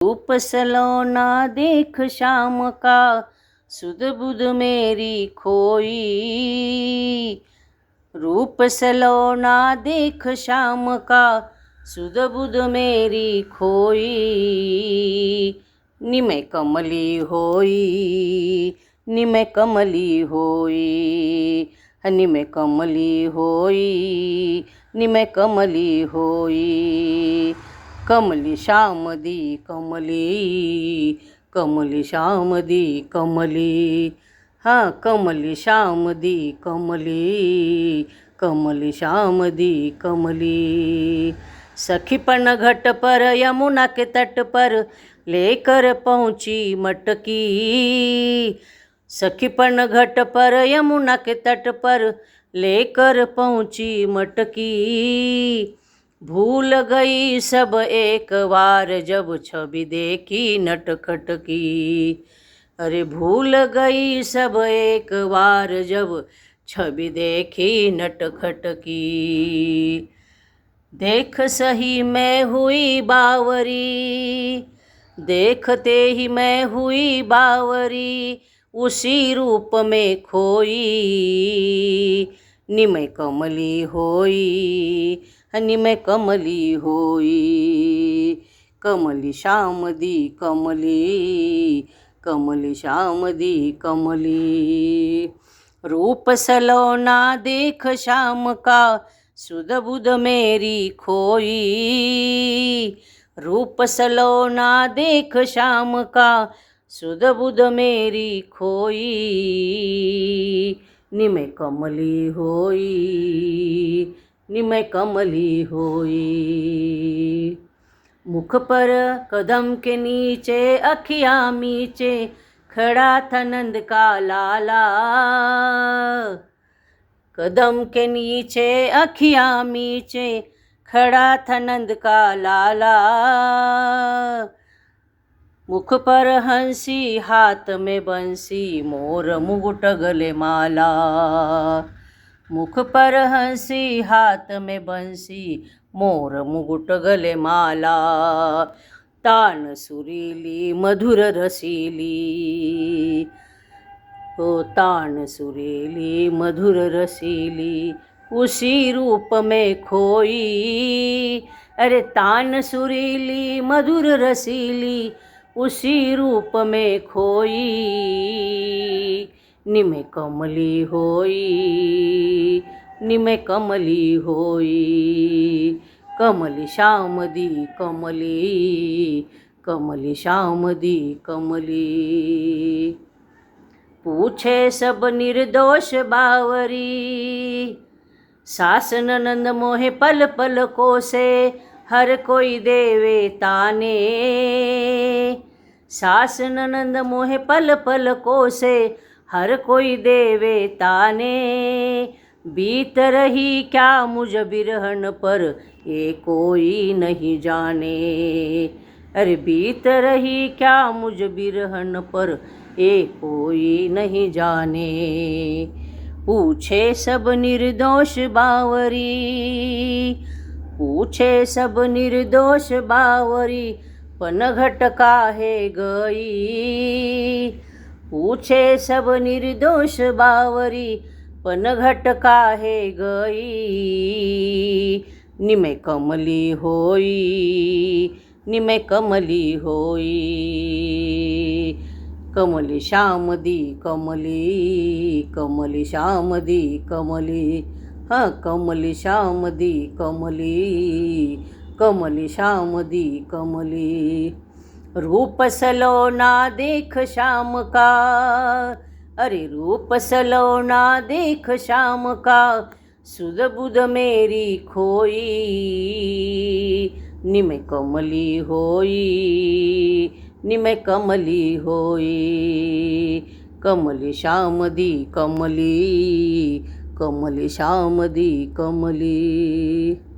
रूप सलोना देख श्याम का, सुध बुध मेरी खोई। रूप सलोना देख श्याम का, सुध बुध मेरी खोई। निमै कमली होई, निमै कमली होई, निमै कमली होई, निमै कमली होई। कमली श्याम दी कमली, कमली श्याम दी कमली, हाँ कमली श्याम दी कमली, कमली श्याम दी कमली। सखीपन घट पर यमुना के तट पर लेकर पहुँची मटकी। सखीपन घट पर यमुना के तट पर लेकर पहुँची मटकी। भूल गई सब एक बार जब छवि देखी नटखट की। अरे भूल गई सब एक बार जब छवि देखी नटखट की। देख सही मैं हुई बावरी, देखते ही मैं हुई बावरी, उसी रूप में खोई। निमै कमली होई, निमै कमली होई। कमली श्याम दी कमली, कमली श्याम दी कमली। रूप सलोना देख श्याम का, सुध बुध मेरी खोई। रूप सलोना देख श्याम का, सुध बुध मेरी खोई। निमै कमली होई, निमै कमली होई। मुख पर कदम के नीचे अखियाँ मीचे, खड़ा था नंद का लाला। कदम के नीचे अखियाँ मीचे, खड़ा था नंद का लाला। मुख पर हंसी हाथ में बंसी, मोर मुकुट गले माला। मुख पर हंसी हाथ में बंसी, मोर मुकुट गले माला। तान सुरीली मधुर रसीली, ओ तान सुरीली मधुर रसीली, उसी रूप में खोई। अरे तान सुरीली मधुर रसीली, उसी रूप में खोई। निमै कमली होई, निमै कमली होई। कमली श्याम दी कमली, कमली श्याम दी कमली। पूछे सब निर्दोष बावरी, सास ननंद मोहे पल पल कोसे, हर कोई देवे ताने। सास ननंद मोहे पल पल कोसे, हर कोई देवे ताने। बीत रही क्या मुझ बिरहन पर, ये कोई नहीं जाने। अरे बीत रही क्या मुझ बिरहन पर, ये कोई नहीं जाने। पूछे सब निर्दोष बावरी, पूछे सब निर्दोष बावरी, पनघट काहे गई। पूछे सब निर्दोष बावरी, पनघट काहे गई। निमै कमली होई, निमै कमली होई। कमली श्याम दी कमली, कमली श्याम दी कमली, हाँ कमली श्याम दी कमली, कमली श्याम दी कमली। रूप सलोना देख श्याम का, अरे रूप सलोना देख श्याम का, सुध बुध मेरी खोई। निमै कमली होई, निमै कमली होई। कमली श्याम दी कमली, कमली श्याम दी कमली।